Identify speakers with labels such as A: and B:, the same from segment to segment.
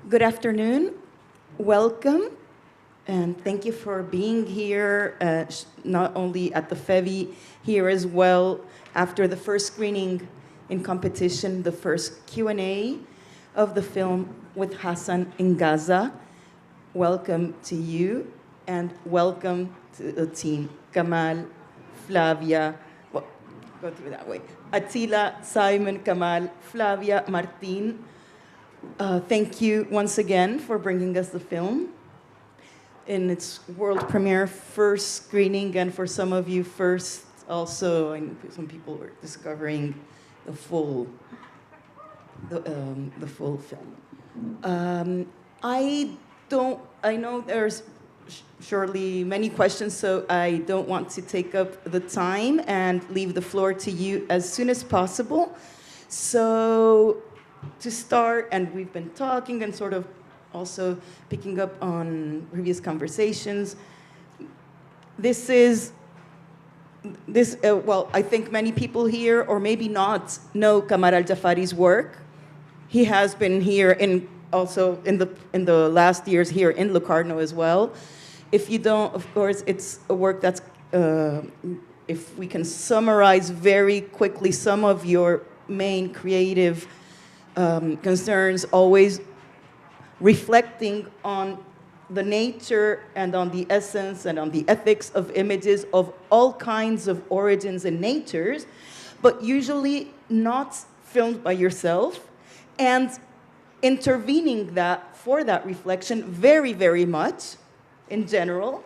A: Good afternoon. Welcome. And thank you for being here, not only at the FEVI, here as well, after the first screening in competition, the first Q&A of the film with Hasan in Gaza. Welcome to you, and welcome to the team. Kamal, Flavia, well, go through that way. Attila, Simon, Kamal, Flavia, Martin. Thank you once again for bringing us the film in its world premiere first screening, and for some of you first also, and some people were discovering the full film. I know there's surely many questions, so I don't want to take up the time and leave the floor to you as soon as possible. So to start, and we've been talking and sort of also picking up on previous conversations, well, I think many people here, or maybe not, know Kamal Aljafari's work. He has been here also in the last years here in Locarno as well. If you don't, of course, it's a work that's, if we can summarize very quickly some of your main creative concerns, always reflecting on the nature and on the essence and on the ethics of images of all kinds of origins and natures, but usually not filmed by yourself, and intervening for that reflection very, very much in general.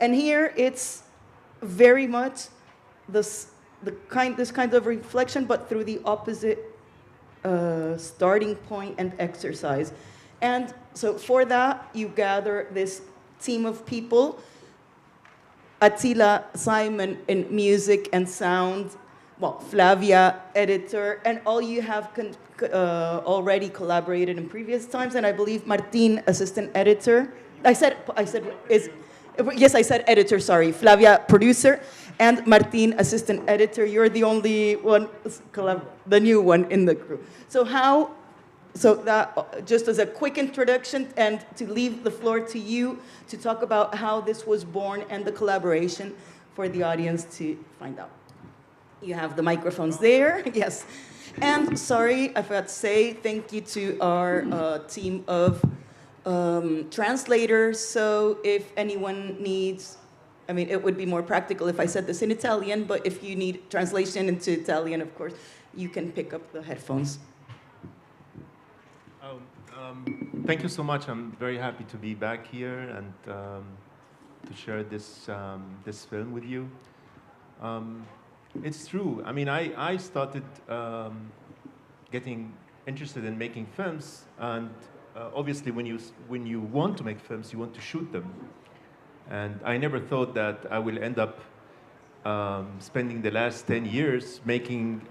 A: And here it's very much this kind of reflection, but through the opposite starting point and exercise. And so for that, you gather this team of people: Attila, Simon in music and sound, well, Flavia, editor, and all you have already collaborated in previous times, and I believe Martin, assistant editor. Yes, I said editor, sorry. Flavia, producer, and Martin, assistant editor. You're the only one, the new one in the crew. So that, just as a quick introduction, and to leave the floor to you to talk about how this was born and the collaboration for the audience to find out. You have the microphones there, yes. And sorry, I forgot to say thank you to our team of translators. So if anyone needs, I mean, it would be more practical if I said this in Italian, but if you need translation into Italian, of course, you can pick up the headphones.
B: Thank you so much. I'm very happy to be back here and to share this film with you. It's true. I mean, I started getting interested in making films, and obviously, when you want to make films, you want to shoot them. And I never thought that I will end up spending the last 10 years making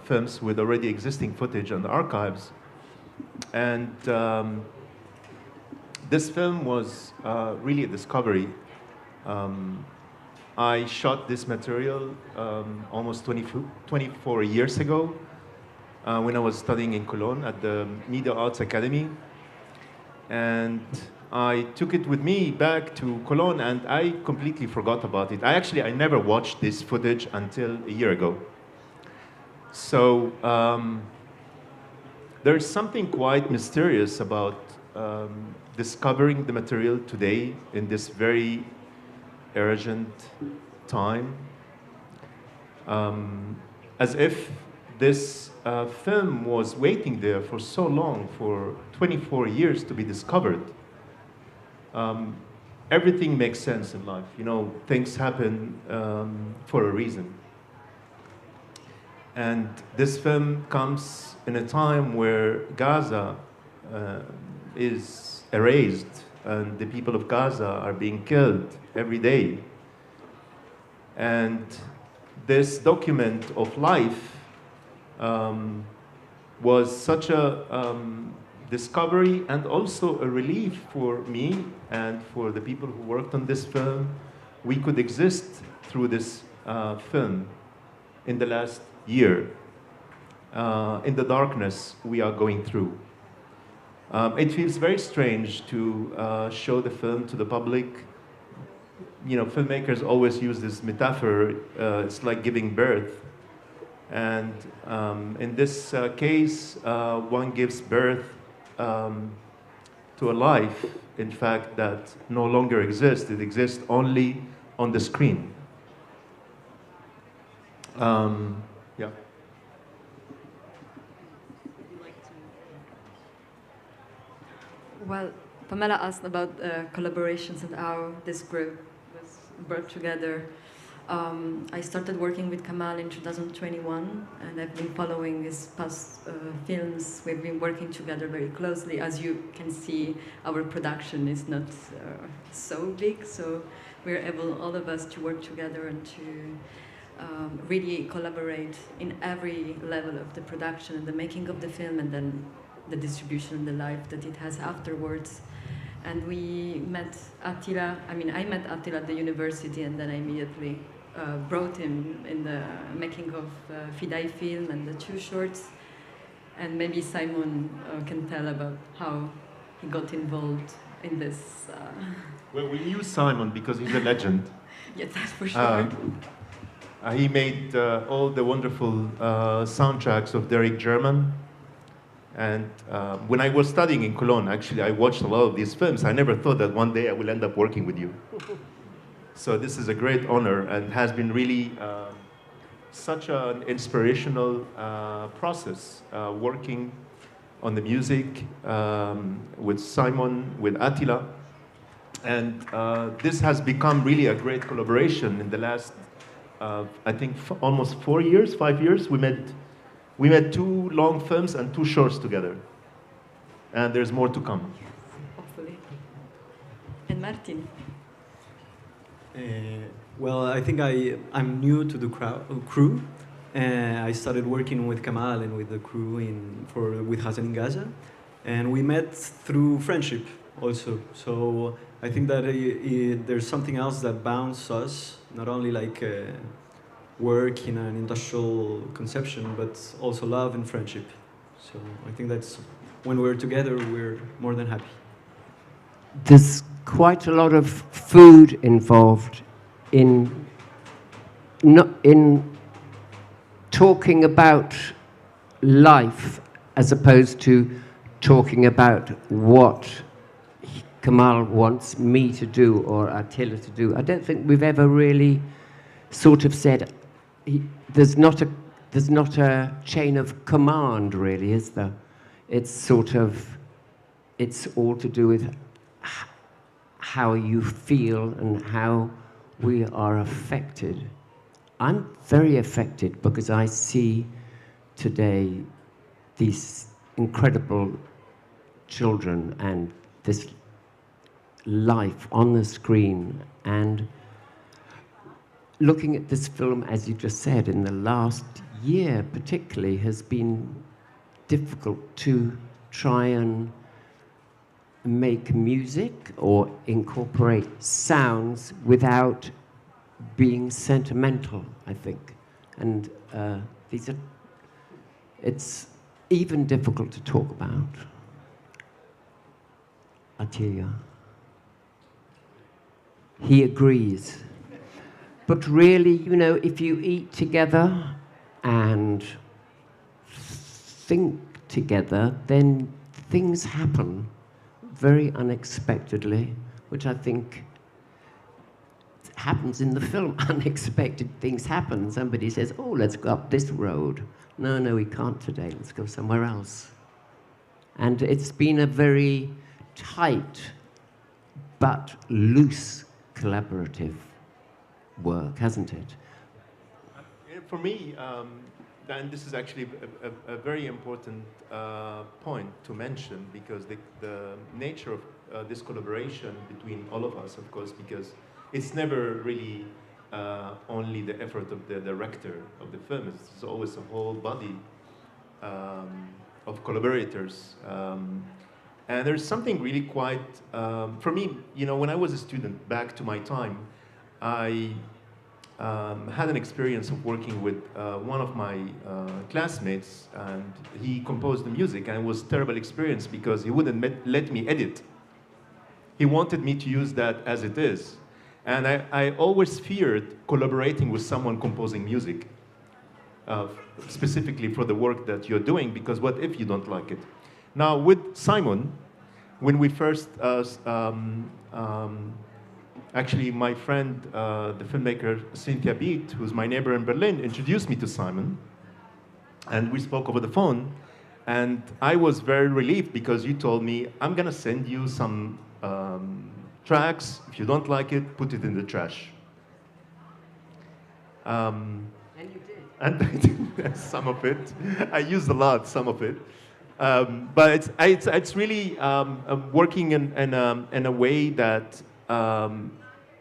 B: films with already existing footage and archives. And this film was really a discovery. I shot this material almost 24 years ago when I was studying in Cologne at the Media Arts Academy. And I took it with me back to Cologne, and I completely forgot about it. I never watched this footage until a year ago. So there's something quite mysterious about discovering the material today in this very urgent time, as if this film was waiting there for so long, for 24 years to be discovered. Everything makes sense in life. You know, things happen for a reason. And this film comes in a time where Gaza is erased, and the people of Gaza are being killed every day. And this document of life was such a discovery, and also a relief for me and for the people who worked on this film. We could exist through this film in the last year, in the darkness we are going through. It feels very strange to show the film to the public. You know, filmmakers always use this metaphor, it's like giving birth. And in this case, one gives birth to a life, in fact, that no longer exists. It exists only on the screen. Yeah.
C: Well, Pamela asked about collaborations and how this group was brought together. I started working with Kamal in 2021, and I've been following his past films. We've been working together very closely. As you can see, our production is not so big, so we're able, all of us, to work together and to really collaborate in every level of the production and the making of the film, and then the distribution and the life that it has afterwards. And we met Attila, I met Attila at the university, and then I immediately brought him in the making of Fidai film and the 2 shorts. And maybe Simon can tell about how he got involved in this.
B: Well, we knew Simon because he's a legend.
C: Yeah, that's for sure.
B: He made all the wonderful soundtracks of Derek German. And when I was studying in Cologne, actually, I watched a lot of these films. I never thought that one day I will end up working with you. So this is a great honor, and has been really such an inspirational process, working on the music with Simon, with Attila. And this has become really a great collaboration in the last, I think, almost 4 years, 5 years. We made 2 long films and 2 shorts together. And there's more to come.
C: Hopefully. And Martin?
D: Well, I think I'm new to the crew. I started working with Kamal and with the crew with Hasan in Gaza. And we met through friendship also. So I think that there's something else that bounds us, not only like work in an industrial conception, but also love and friendship. So I think that's, when we're together, we're more than happy.
E: There's quite a lot of food involved in talking about life as opposed to talking about what Kamal wants me to do or Attila to do. I don't think we've ever really sort of said, there's not a chain of command, really, is there? It's all to do with how you feel and how we are affected. I'm very affected because I see today these incredible children and this life on the screen, and looking at this film, as you just said, in the last year particularly, has been difficult to try and make music or incorporate sounds without being sentimental, I think. And it's even difficult to talk about. Attila. He agrees. But really, you know, if you eat together and think together, then things happen very unexpectedly, which I think happens in the film. Unexpected things happen. Somebody says, oh, let's go up this road. No, we can't today. Let's go somewhere else. And it's been a very tight but loose collaborative work, hasn't it?
B: For me, and this is actually a very important point to mention, because the nature of this collaboration between all of us, of course, because it's never really only the effort of the director of the film. It's always a whole body of collaborators. And there's something really quite, for me, you know, when I was a student, back to my time, I had an experience of working with one of my classmates, and he composed the music, and it was a terrible experience because he wouldn't let me edit. He wanted me to use that as it is. And I always feared collaborating with someone composing music, specifically for the work that you're doing, because what if you don't like it? Now, with Simon, when we first, actually my friend, the filmmaker Cynthia Beat, who's my neighbor in Berlin, introduced me to Simon, and we spoke over the phone, and I was very relieved because you told me, I'm gonna send you some tracks. If you don't like it, put it in the trash.
E: And you did.
B: And I did some of it. I used a lot, some of it. But it's really working in a way that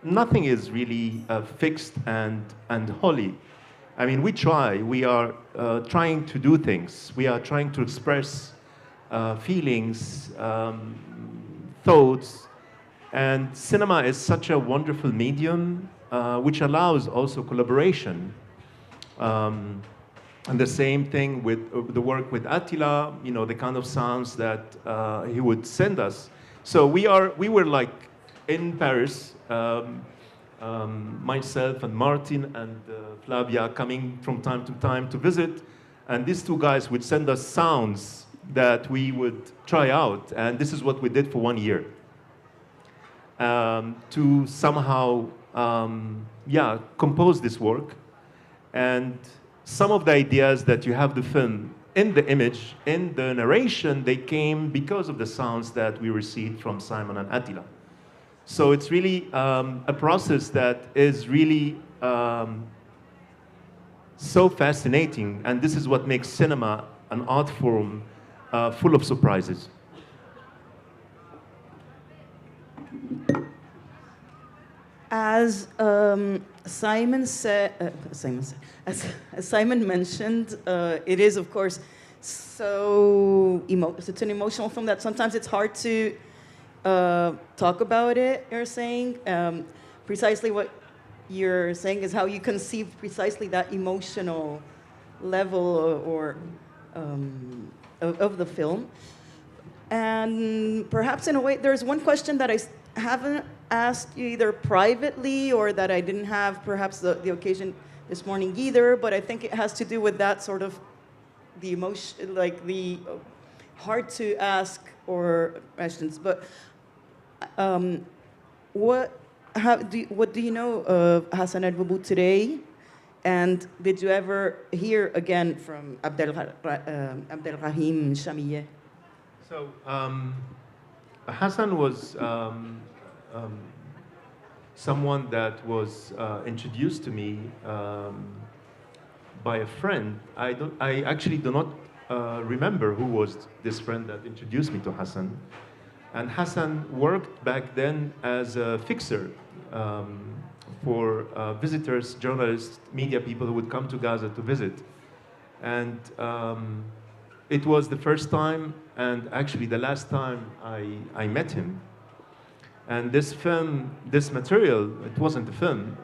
B: nothing is really fixed and holy. I mean, we try. We are trying to do things. We are trying to express feelings, thoughts. And cinema is such a wonderful medium which allows also collaboration. And the same thing with the work with Attila, you know, the kind of sounds that he would send us. So we were like in Paris, myself and Martin and Flavia coming from time to time to visit. And these two guys would send us sounds that we would try out. And this is what we did for 1 year. To somehow, compose this work. And some of the ideas that you have the film in the image, in the narration, they came because of the sounds that we received from Simon and Attila. So it's really a process that is really so fascinating, and this is what makes cinema an art form full of surprises.
A: As Simon said, as Simon mentioned, it is, of course, it's an emotional film that sometimes it's hard to talk about it, you're saying. Precisely what you're saying is how you conceive precisely that emotional level of the film. And perhaps in a way, there's one question that I haven't asked you either privately or that I didn't have perhaps the occasion this morning either, but I think it has to do with that sort of the emotion, like the hard to ask or questions. But what do you know of Hasan El-Boubou today? And did you ever hear again from Abdelrahim Chamillet?
B: So Hasan was someone that was introduced to me by a friend. I actually do not remember who was this friend that introduced me to Hasan. And Hasan worked back then as a fixer for visitors, journalists, media people who would come to Gaza to visit. And it was the first time, and actually the last time I met him. And this film, this material, it wasn't a film,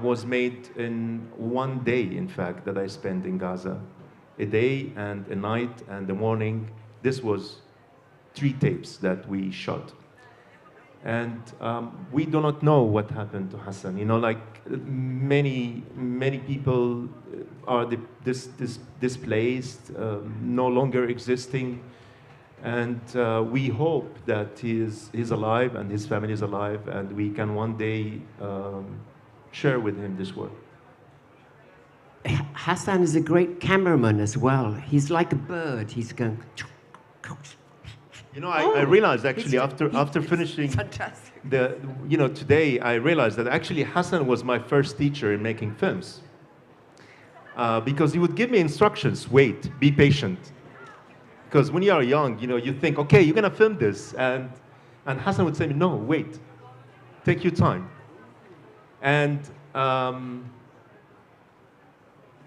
B: was made in 1 day, in fact, that I spent in Gaza. A day and a night and a morning. This was 3 tapes that we shot. And we do not know what happened to Hasan. You know, like many people are displaced, no longer existing. And we hope that he's alive and his family is alive, and we can one day share with him this work.
E: Hasan is a great cameraman as well. He's like a bird. He's going.
B: You know, I realized actually after finishing
E: fantastic.
B: Today I realized that actually Hasan was my first teacher in making films. Because he would give me instructions, wait, be patient. Because when you are young, you know, you think, okay, you're gonna film this. And Hasan would say, no, wait, take your time. And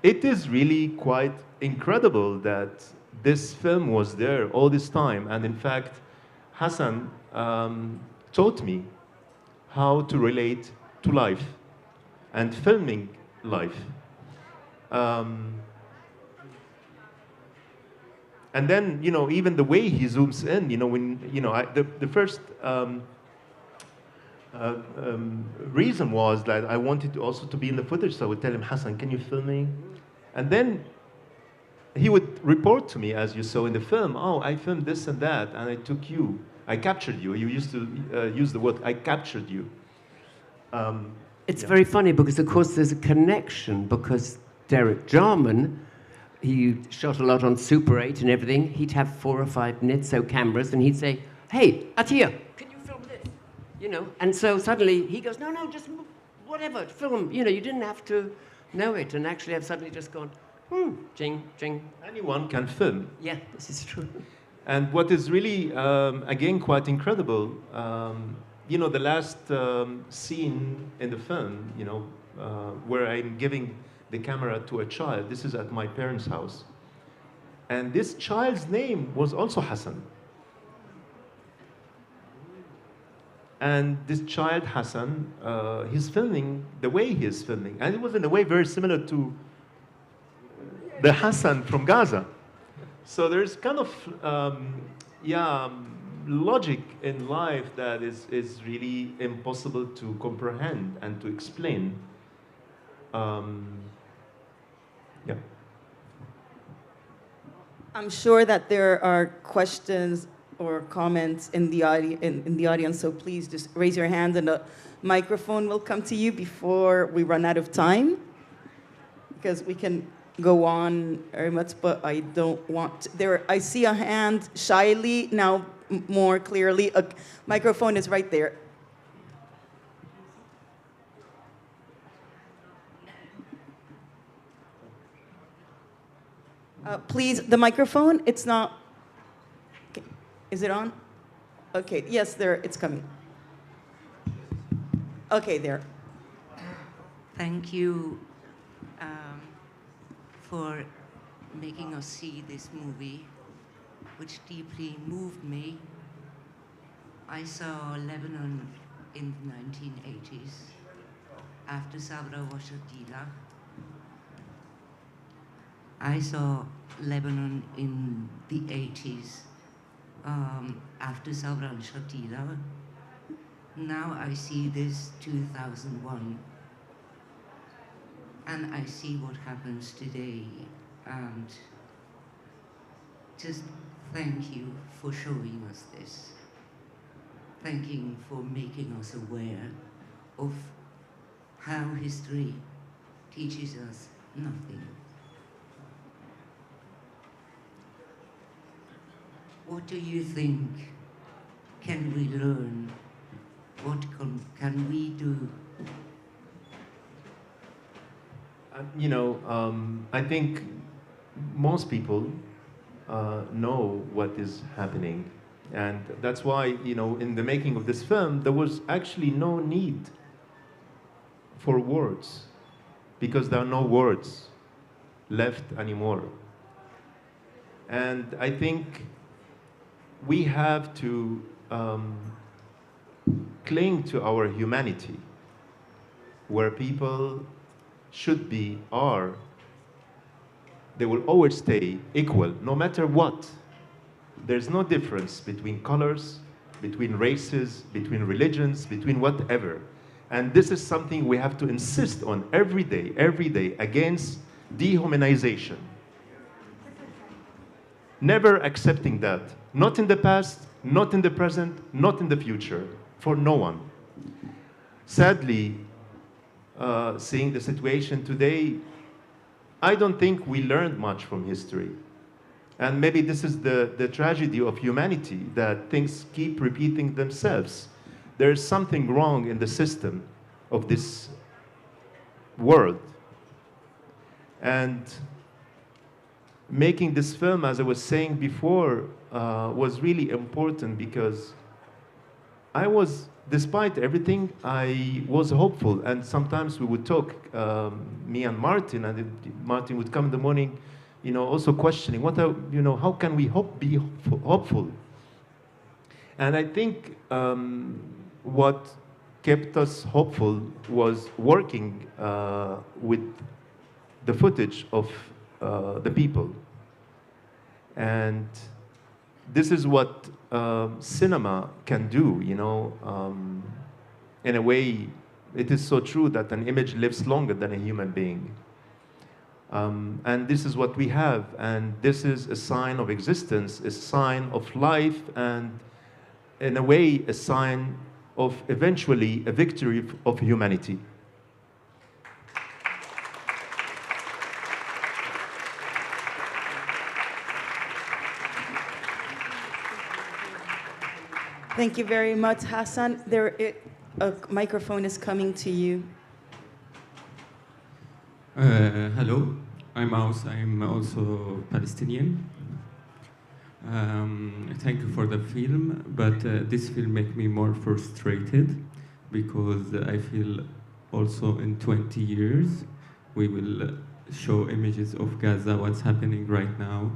B: it is really quite incredible that this film was there all this time. And in fact, Hasan taught me how to relate to life. And filming life. Um, and then, even the way he zooms in, when, the first reason was that I wanted to also to be in the footage, so I would tell him, Hasan, can you film me? And then he would report to me, as you saw in the film, oh, I filmed this and that, and I took you. I captured you. You used to use the word, I captured you.
E: It's very funny because, of course, there's a connection because Derek Jarman, he shot a lot on Super 8 and everything. He'd have 4 or 5 Nitso cameras and he'd say, hey, Atiyah, can you film this? And so suddenly he goes, no, just whatever, film. You didn't have to know it. And actually I've suddenly just gone, jing, jing.
B: Anyone can film.
E: Yeah, this is true.
B: And what is really, again, quite incredible, the last scene in the film, where I'm giving the camera to a child, this is at my parents' house. And this child's name was also Hasan. And this child, Hasan, he's filming the way he is filming. And it was in a way very similar to the Hasan from Gaza. So there's kind of, logic in life that is really impossible to comprehend and to explain.
A: I'm sure that there are questions or comments in the audience, so please just raise your hand and a microphone will come to you before we run out of time, because we can go on very much, but I don't want to. I see a hand shyly, now more clearly. A microphone is right there. Please, the microphone, it's not, okay. Is it on? Okay, yes, there, it's coming. Okay, there.
F: Thank you for making us see this movie, which deeply moved me. I saw Lebanon in the 1980s, after Sabra wa Shatila. I saw Lebanon in the 80s, after Sabra and Shatila. Now I see this 2001. And I see what happens today, and just thank you for showing us this. Thank you for making us aware of how history teaches us nothing. What do you think can we learn? What can we do?
B: I think most people know what is happening. And that's why, in the making of this film, there was actually no need for words, because there are no words left anymore. And I think we have to cling to our humanity, where people should be, are, they will always stay equal, no matter what. There's no difference between colors, between races, between religions, between whatever. And this is something we have to insist on every day, against dehumanization. Never accepting that. Not in the past, not in the present, not in the future, for no one. Sadly, seeing the situation today, I don't think we learned much from history. And maybe this is the tragedy of humanity, that things keep repeating themselves. There's something wrong in the system of this world. And making this film, as I was saying before, was really important, because despite everything, I was hopeful. And sometimes we would talk, me and Martin, and Martin would come in the morning, also questioning, how can we be hopeful? And I think what kept us hopeful was working with the footage of the people. And this is what cinema can do, you know. In a way, it is so true that an image lives longer than a human being. And this is what we have, and this is a sign of existence, a sign of life, and in a way, a sign of eventually a victory of humanity.
A: Thank you very much, Hasan. A microphone is coming to you.
G: Hello, I'm Aus. I'm also Palestinian. Thank you for the film, but this film makes me more frustrated because I feel also in 20 years we will show images of Gaza, what's happening right now,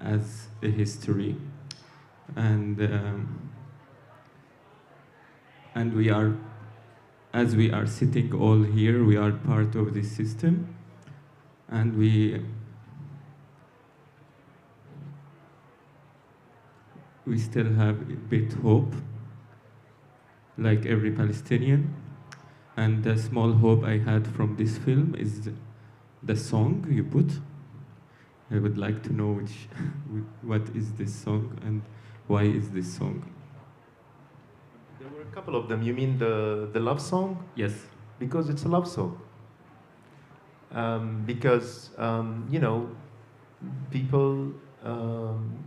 G: as a history. And we are, as we are sitting all here, we are part of this system, and we still have a bit hope, like every Palestinian. And the small hope I had from this film is the song you put. I would like to know what is this song and why is this song?
B: There were a couple of them. You mean the love song?
G: Yes.
B: Because it's a love song. Because, you know, people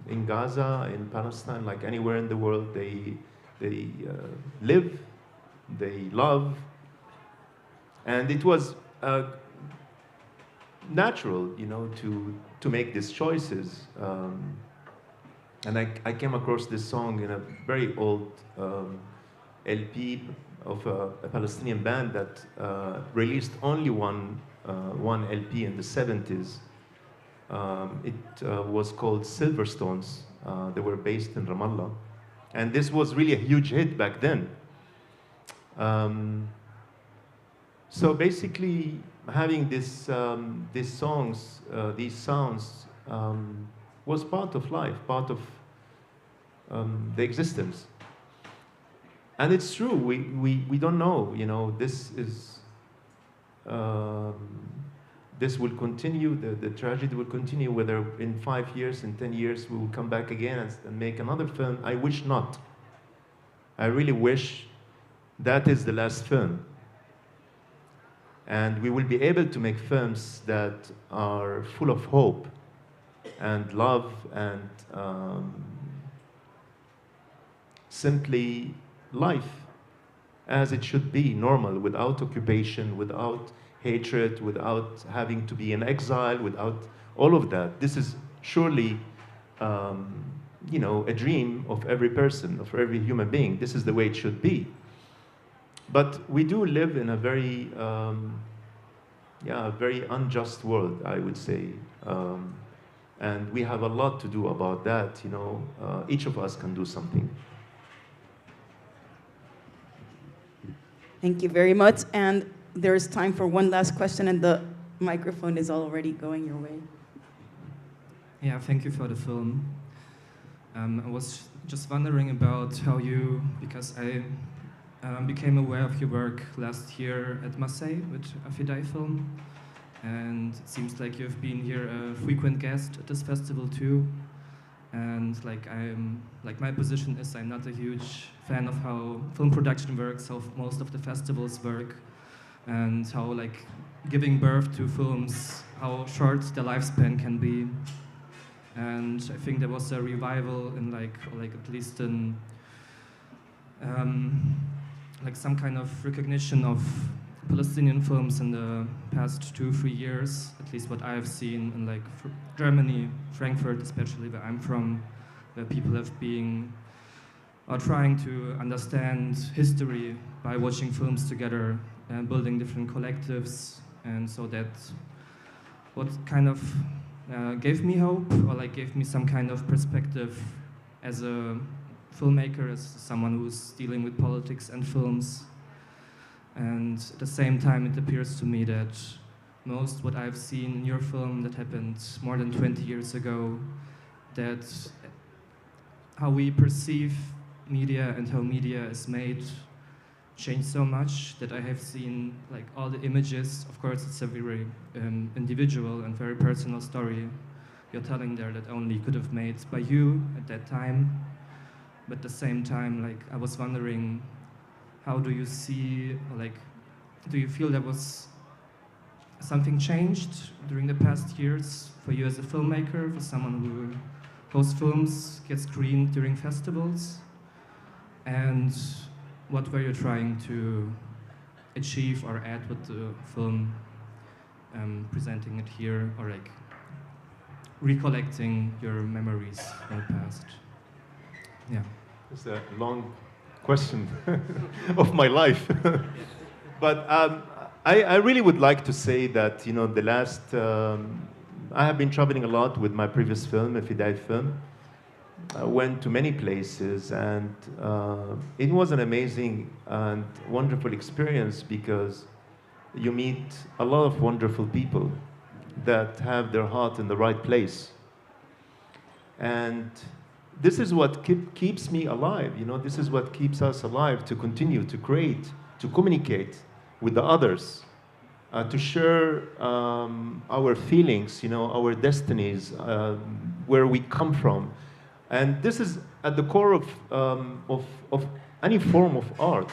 B: in Gaza, in Palestine, like anywhere in the world, they live, they love, and it was natural, you know, to make these choices. And I came across this song in a very old LP of a Palestinian band that released only one LP in the 70s. It was called Silverstones. They were based in Ramallah. And this was really a huge hit back then. So basically, having these songs, these sounds, was part of life, part of the existence. And it's true, we don't know, you know, this will continue, the tragedy will continue, whether in 5 years, in 10 years, we will come back again and make another film. I wish not. I really wish that is the last film. And we will be able to make films that are full of hope and love and simply life as it should be, normal, without occupation, without hatred, without having to be in exile, without all of that. This is surely, you know, a dream of every person, of every human being. This is the way it should be. But we do live in a very, very unjust world, I would say. And we have a lot to do about that, you know. Each of us can do something.
A: Thank you very much. And there is time for one last question, and the microphone is already going your way.
H: Yeah, thank you for the film. I was just wondering about how you, because I became aware of your work last year at Marseille with a Fidai film, and it seems like you've been here a frequent guest at this festival too. And like my position is I'm not a huge fan of how film production works, how most of the festivals work, and how like giving birth to films, how short the lifespan can be. And I think there was a revival in like at least in like some kind of recognition of Palestinian films in the past 2-3 years, at least what I've seen in like Germany, Frankfurt especially, where I'm from, where people are trying to understand history by watching films together and building different collectives. And so that what kind of gave me hope, or like gave me some kind of perspective as a filmmaker, as someone who's dealing with politics and films, And at the same time, it appears to me that most what I've seen in your film that happened more than 20 years ago, that how we perceive media and how media is made changed so much that I have seen like all the images. Of course, it's a very individual and very personal story you're telling there that only could have made by you at that time. But at the same time, like I was wondering, how do you see, like, do you feel there was something changed during the past years for you as a filmmaker, for someone who hosts films, gets screened during festivals? And what were you trying to achieve or add with the film, presenting it here, or like recollecting your memories from the past? Yeah.
B: It's a long question of my life. But I really would like to say that, you know, the last, I have been traveling a lot with my previous film, a Fidai film. I went to many places, and it was an amazing and wonderful experience because you meet a lot of wonderful people that have their heart in the right place. And this is what keeps me alive, you know, this is what keeps us alive, to continue to create, to communicate with the others, to share our feelings, you know, our destinies, where we come from. And this is at the core of any form of art,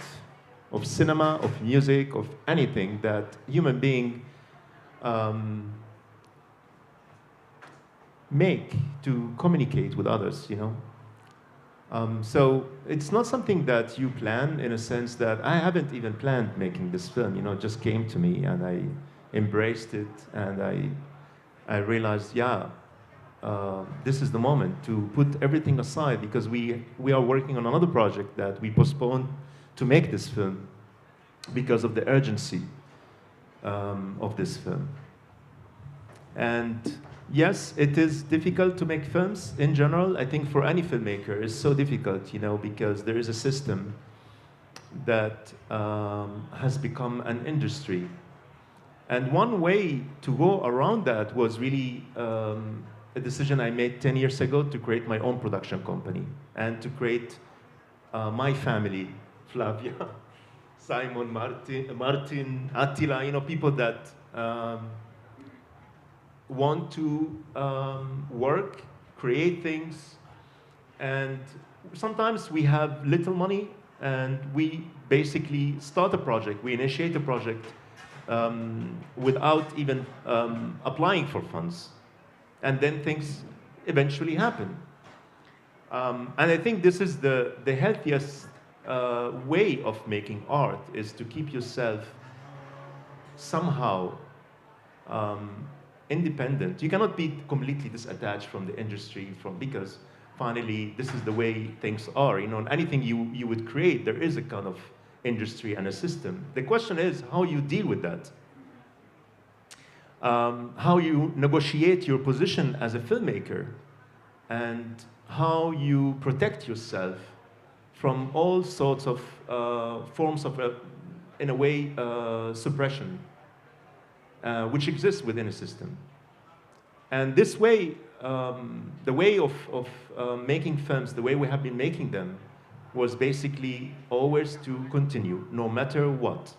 B: of cinema, of music, of anything that human being make to communicate with others, you know. So it's not something that you plan, in a sense that I haven't even planned making this film, you know, it just came to me and I embraced it, and I realized, yeah, this is the moment to put everything aside, because we are working on another project that we postponed to make this film because of the urgency of this film. And yes, it is difficult to make films in general. I think for any filmmaker, it's so difficult, you know, because there is a system that has become an industry. And one way to go around that was really a decision I made 10 years ago to create my own production company and to create my family, Flavia, Simon, Martin, Attila, you know, people that want to work, create things, and sometimes we have little money and we basically start a project, we initiate a project without even applying for funds. And then things eventually happen. And I think this is the healthiest way of making art, is to keep yourself somehow independent. You cannot be completely disattached from the industry, because finally this is the way things are. You know, anything you would create, there is a kind of industry and a system. The question is how you deal with that. How you negotiate your position as a filmmaker, and how you protect yourself from all sorts of forms of, in a way, suppression, which exists within a system. And this way, the way of making films, the way we have been making them, was basically always to continue, no matter what.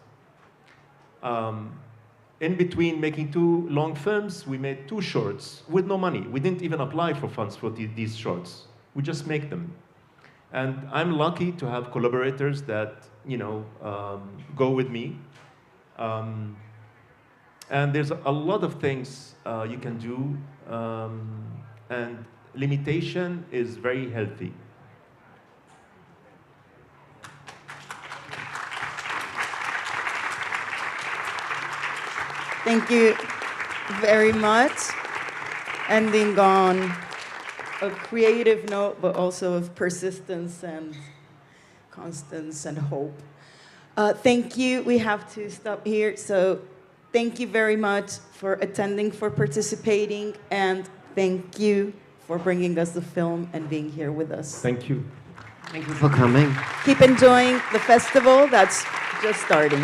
B: In between making 2 long films, we made 2 shorts with no money. We didn't even apply for funds for these shorts. We just make them. And I'm lucky to have collaborators that, you know, go with me. And there's a lot of things you can do, and limitation is very healthy.
A: Thank you very much. Ending on a creative note, but also of persistence and constance and hope. Thank you. We have to stop here. So thank you very much for attending, for participating, and thank you for bringing us the film and being here with us.
B: Thank you.
E: Thank you for coming.
A: Keep enjoying the festival. That's just starting.